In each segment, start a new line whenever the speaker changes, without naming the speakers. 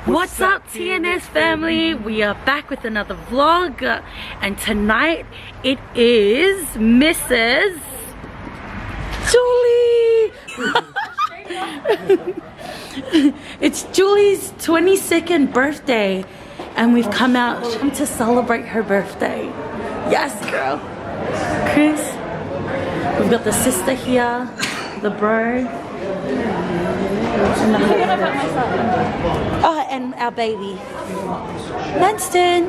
What's up, TNS family? We are back with another vlog, and tonight it is Mrs. Julie. It's Julie's 22nd birthday, and we've come out to celebrate her birthday. Yes, girl. Chris, we've got the sister here, the bro. Oh, and our baby, Lanston.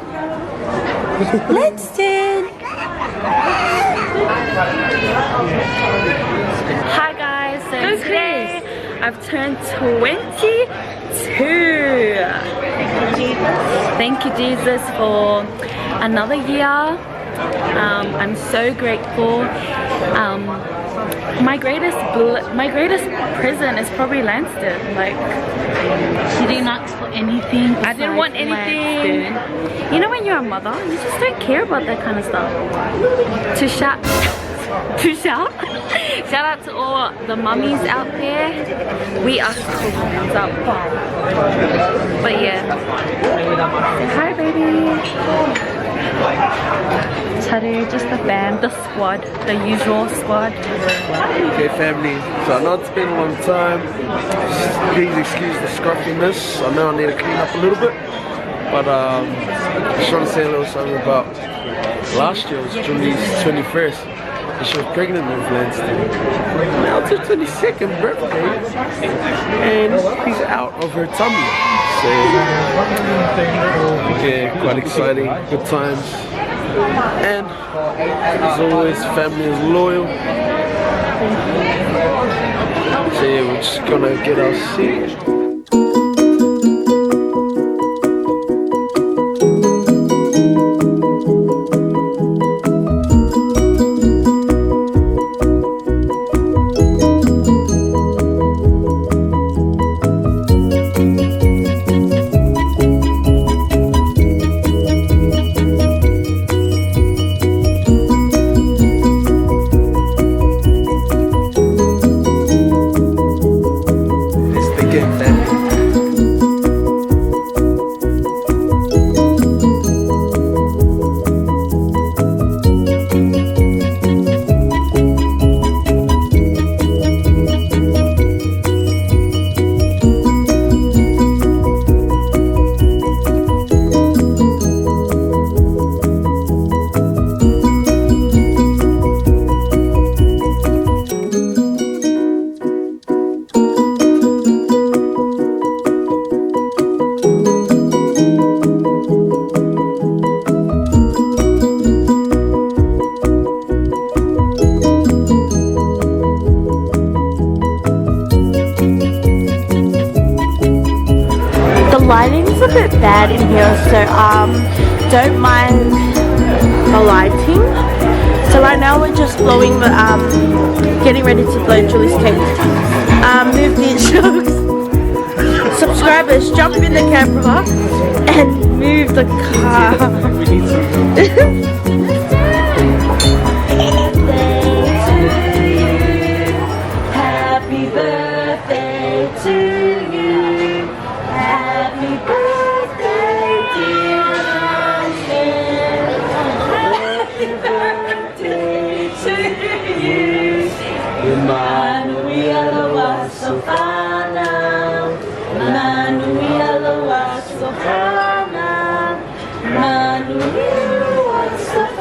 Hi guys, so today I've turned 22. Thank you Jesus for another year. I'm so grateful. My greatest present is probably Lanston. Like, she didn't ask for anything. I didn't want anything. Lanston. You know when you're a mother, you just don't care about that kind of stuff. Shout out to all the mummies out there. We are cool. So, but yeah. Hi baby. SATUU, just the fam, the squad, the usual squad.
Okay family, so I know it's been a long time. Please excuse the scruffiness. I know I need to clean up a little bit. But just want to say a little something about last year. It was Julie's 21st. And she was pregnant with Lanston. Now it's her 22nd birthday. And he's out of her tummy. So yeah, quite exciting, good times, and as always, family is loyal. So yeah, we're just gonna get our seat.
Lighting's a bit bad in here, so don't mind the lighting. So right now we're just blowing the getting ready to blow Julie's cake. Move these jokes. Subscribers, jump in the camera and move the car. Happy birthday to you. Happy birthday, dear Lanston. Happy birthday to you. Manuela Wasofana. Manuela Wasofana. Manuela Wasofana.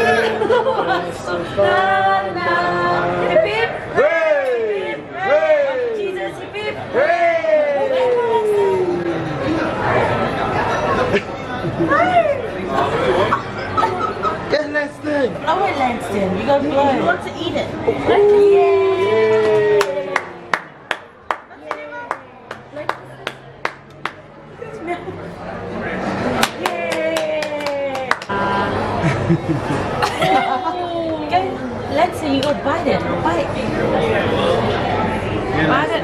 Manuela Wasofana.
Get Lanston!
I want Lanston. You gotta blow. You want to eat it. Okay, Lanston, you gotta bite it. Bite it.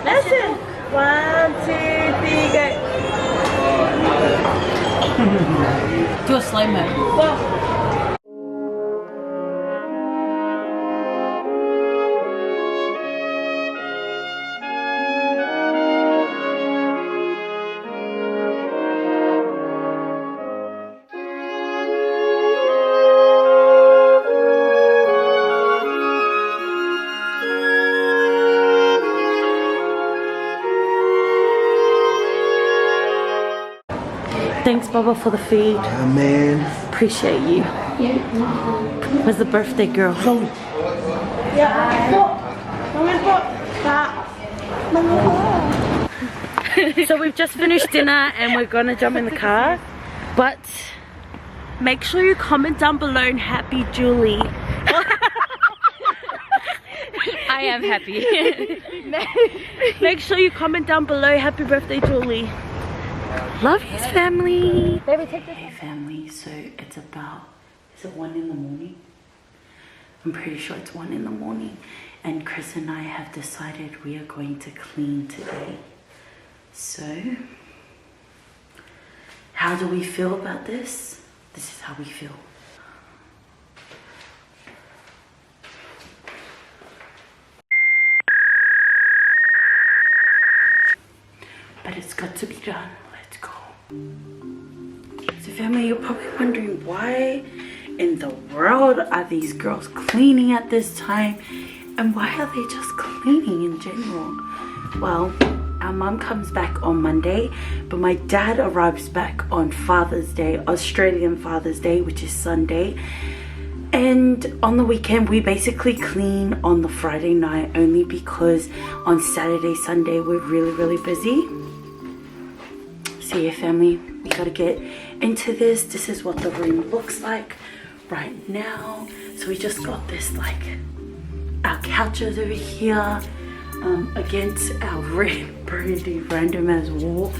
Lanston. 1, 2, 3, go.
Do a slow-mo.
Thanks, Baba, for the feed.
Yeah, man.
Appreciate you. Where's the birthday girl? So we've just finished dinner and we're gonna jump in the car. But make sure you comment down below and happy Julie.
I am happy.
Make sure you comment down below happy birthday Julie. Love you, family.
Baby, take this.
Hey family, so it's about, is it 1 in the morning? I'm pretty sure it's 1 in the morning. And Chris and I have decided we are going to clean today. So, how do we feel about this? This is how we feel. But it's got to be done. Let's go. So family, you're probably wondering why in the world are these girls cleaning at this time? And why are they just cleaning in general? Well, our mum comes back on Monday, but my dad arrives back on Father's Day, Australian Father's Day, which is Sunday. And on the weekend, we basically clean on the Friday night only because on Saturday, Sunday, we're really busy. So yeah, family, we gotta get into this. This is what the room looks like right now. So we just got this, like, our couches over here against our red, pretty random as wall.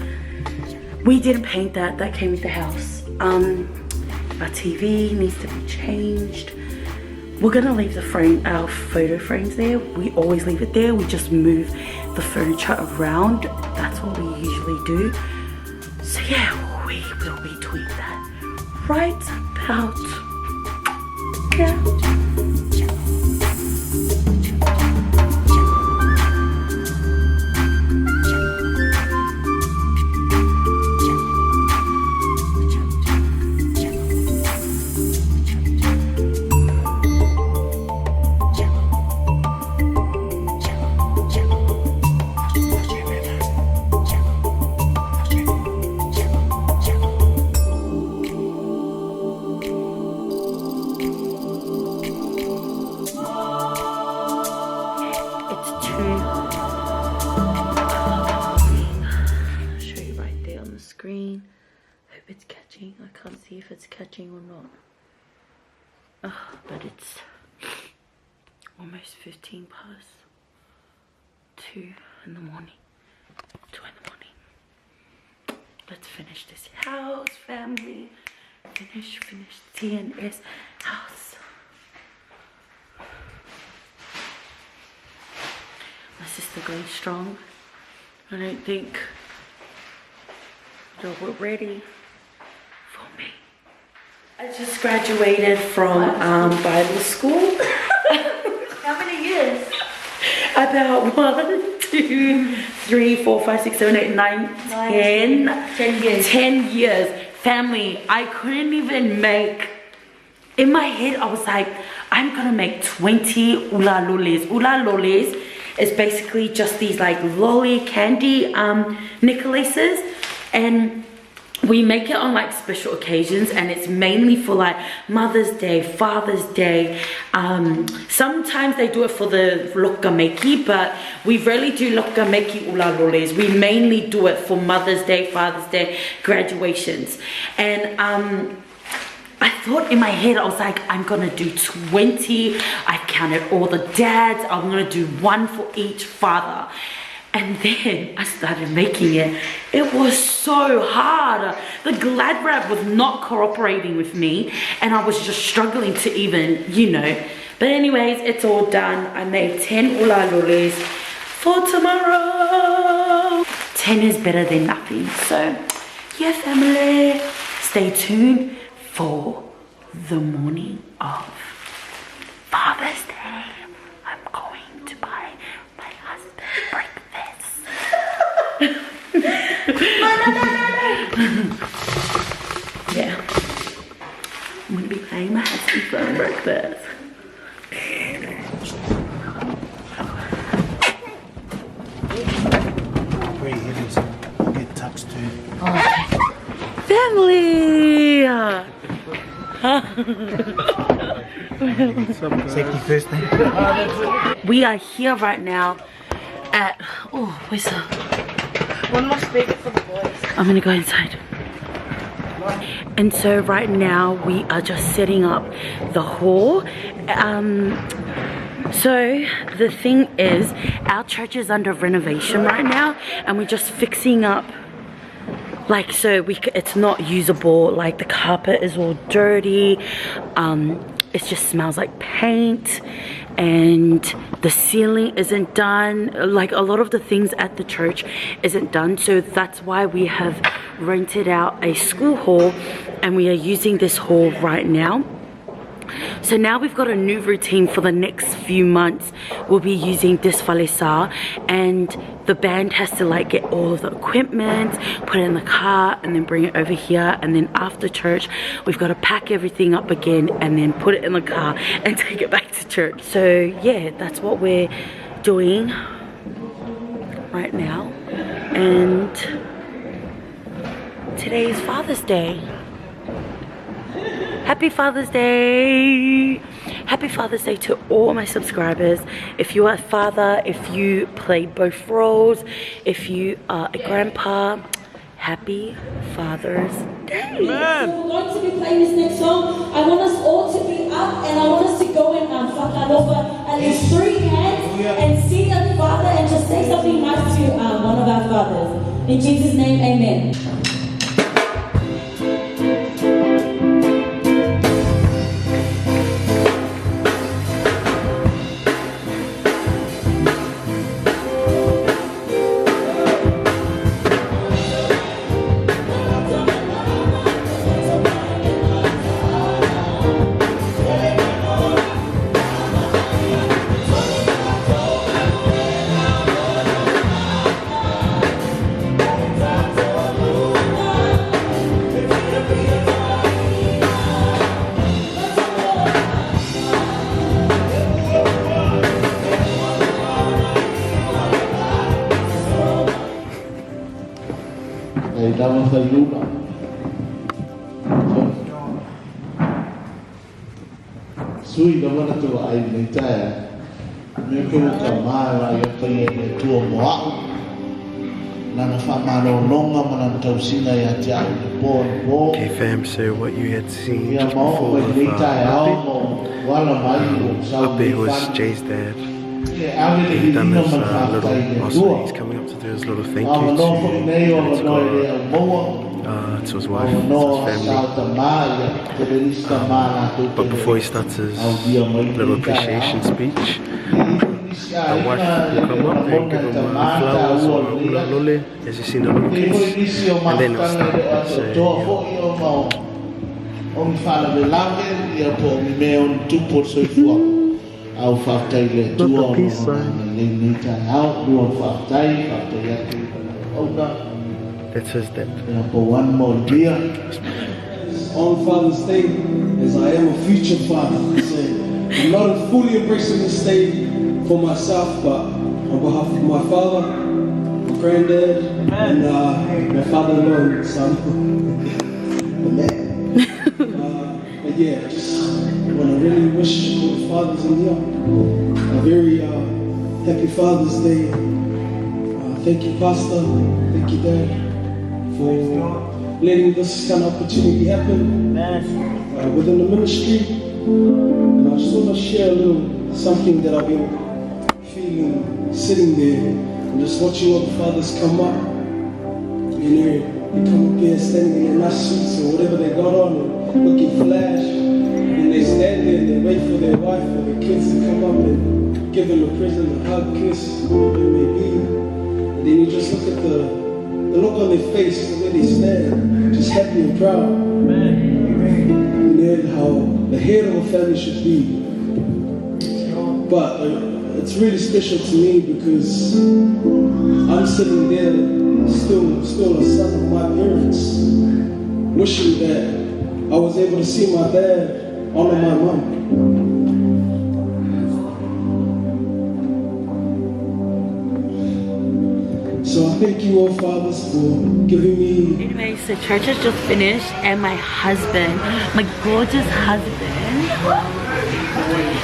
We didn't paint that, that came with the house. Our TV needs to be changed. We're gonna leave the frame, our photo frames there. We always leave it there. We just move the furniture around. That's what we usually do. So yeah, we will be doing that right about now. I can't see if it's catching or not. Oh, but it's almost 15 past 2 in the morning. 2 in the morning. Let's finish this house, family. Finish TNS house. My sister going strong. I don't think that we're ready. I just graduated from Bible school.
How many years?
About 1, 2, 3, 4, 5, 6, 7, 8, 9, 10.
10 years.
10 years. Family, I couldn't even make, in my head I was like, I'm gonna make 20 ula lolis. Ula lolis is basically just these like lolly candy necklaces, and we make it on like special occasions, and it's mainly for like Mother's Day, Father's Day. Sometimes they do it for the lokameki, but we rarely do lokameki ula loles. We mainly do it for Mother's Day, Father's Day, graduations. And I thought in my head, I was like, I'm gonna do 20. I counted all the dads. I'm gonna do 1 for each father. And then I started making it. It was so hard. The Glad wrap was not cooperating with me, and I was just struggling to even, you know. But anyways, it's all done. I made 10 ula lolis for tomorrow. 10 is better than nothing. So yeah, family, stay tuned for the morning of Father's Day. I'm going to buy my husband breakfast. Yeah, I'm gonna be buying my husband for breakfast.
Great evenings. Get Tuxx too.
Family!
Safety first thing.
We are here right now at, oh, where's the,
One more speaker for the boys.
I'm gonna go inside. And so right now we are just setting up the hall. So the thing is, our church is under renovation right now, and we're just fixing up, like, so it's not usable. Like, the carpet is all dirty. It just smells like paint, and the ceiling isn't done. Like, a lot of the things at the church isn't done. So that's why we have rented out a school hall, and we are using this hall right now. So now we've got a new routine for the next few months. We'll be using this falesa, and the band has to like get all of the equipment, put it in the car, and then bring it over here. And then after church, we've got to pack everything up again and then put it in the car and take it back to church. So yeah, that's what we're doing right now. And today is Father's Day. Happy Father's Day! Happy Father's Day to all my subscribers. If you are a father, if you play both roles, if you are a grandpa, happy Father's Day!
So we're going to be playing this next song. I want us all to be up, and I want us to go and whakalofa at least 3 hands and sing at the Father and just say something nice to one of our fathers. In Jesus' name, amen.
Sui da wana tu ai nei tae me ko ka mara ya pai e tu moa na na fa maro longa mana tausinga ya te au te bon bo.
Okay fam, so what you had seen
Ya
just
mo
before
e nei tae au
the
mo wala mai o sau
up there was Jay's dad. He's done this little, also he's coming up to do his little thank you to his wife, to his family. But before he starts his little appreciation speech, the wife will come up and give him flowers or ula lole, as you see in the little case, and then he'll start. So,
au whaktai le tua o le nitai au lua whaktai
that's his dad.
One more beer.
On Father's Day, as I am a future father, so I'm not fully embracing this day for myself, but on behalf of my father, my granddad, and my father-in-law, son, the man. But yeah, just want to really wish all the fathers in here a very happy Father's Day. Thank you, Pastor. Thank you, Dad, for letting this kind of opportunity happen within the ministry. And I just want to share a little something that I've been feeling sitting there and just watching all the fathers come up. You know, they come up here standing in their nice suits or whatever they got on, and looking flash. And they stand there and they wait for their wife or their kids to come up and give them a present, a hug, kiss, whatever it may be. And then you just look at the look on their face, the way they stand, just happy and proud. And then how the head of a family should be. But it's really special to me because I'm sitting there still a son of my parents, wishing that I was able to see my dad honor my mom. So I thank you all fathers for giving me.
Anyway, so church has just finished and my husband, my gorgeous husband,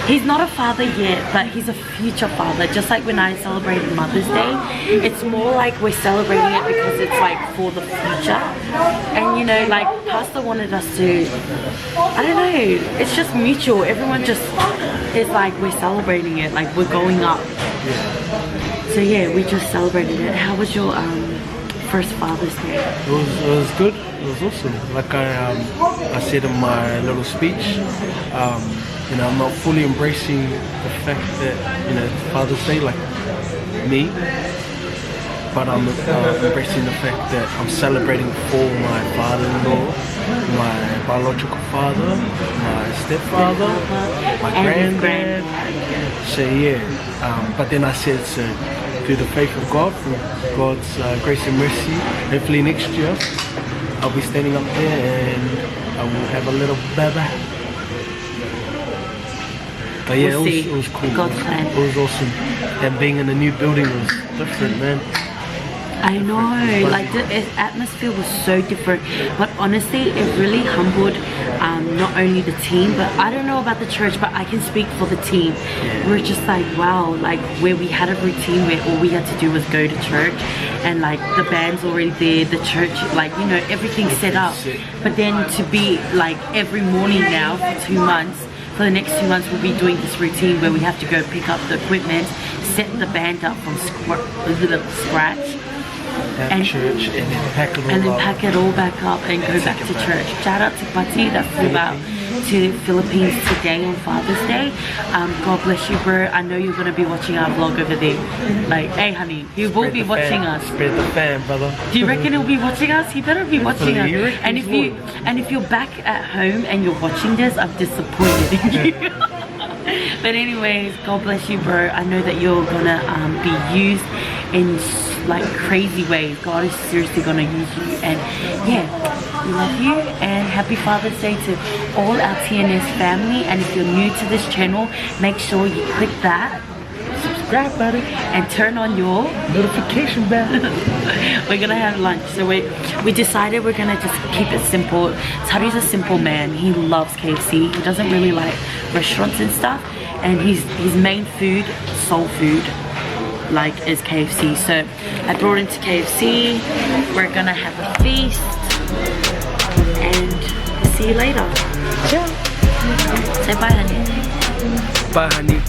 he's not a father yet, but he's a future father. Just like when I celebrated Mother's Day, it's more like we're celebrating it because it's like for the future. And you know, like Pastor wanted us to, I don't know, it's just mutual. Everyone just is like, we're celebrating it, like we're going up. So yeah, we just celebrated it. How was your first Father's Day?
It was good. It was awesome. Like I said in my little speech, you know, I'm not fully embracing the fact that, you know, it's Father's Day like me, but I'm embracing the fact that I'm celebrating for my father-in-law, my biological father, my stepfather, my granddad. So yeah, but then I said, so through the faith of God, through God's grace and mercy, hopefully next year I'll be standing up there and I will have a little baby. But yeah,
We'll
it was cool.
God's plan.
It was awesome. And being in a new building was different, man.
I know, like the atmosphere was so different, but honestly it really humbled not only the team, but I don't know about the church, but I can speak for the team. We're just like, wow, like where we had a routine where all we had to do was go to church and like the band's already there, the church, like, you know, everything's set up, but then to be like every morning now for 2 months, for the next 2 months we'll be doing this routine where we have to go pick up the equipment, set the band up from scratch,
At church and then pack it all
back up and go back to church. Shout out to Pati that flew out to the Philippines today on Father's Day. God bless you, bro. I know you're going to be watching our vlog over there. Like, hey honey, he will be watching us.
Spread the fan, brother.
Do you reckon he'll be watching us? He better be watching us. And if you're back at home and you're watching this, I'm disappointed in you. But anyways, God bless you, bro. I know that you're gonna be used in like crazy ways. God is seriously gonna use you, and yeah, we love you and happy Father's Day to all our TNS family. And if you're new to this channel, make sure you click that subscribe button and turn on your
notification bell.
We're gonna have lunch, so we decided we're gonna just keep it simple. Tari's a simple man. He loves KFC. He doesn't really like restaurants and stuff, and his main food, soul food, like, is KFC. So I brought him to KFC. We're gonna have a feast and we'll see you later. Ciao. Say bye, honey.
Bye, honey.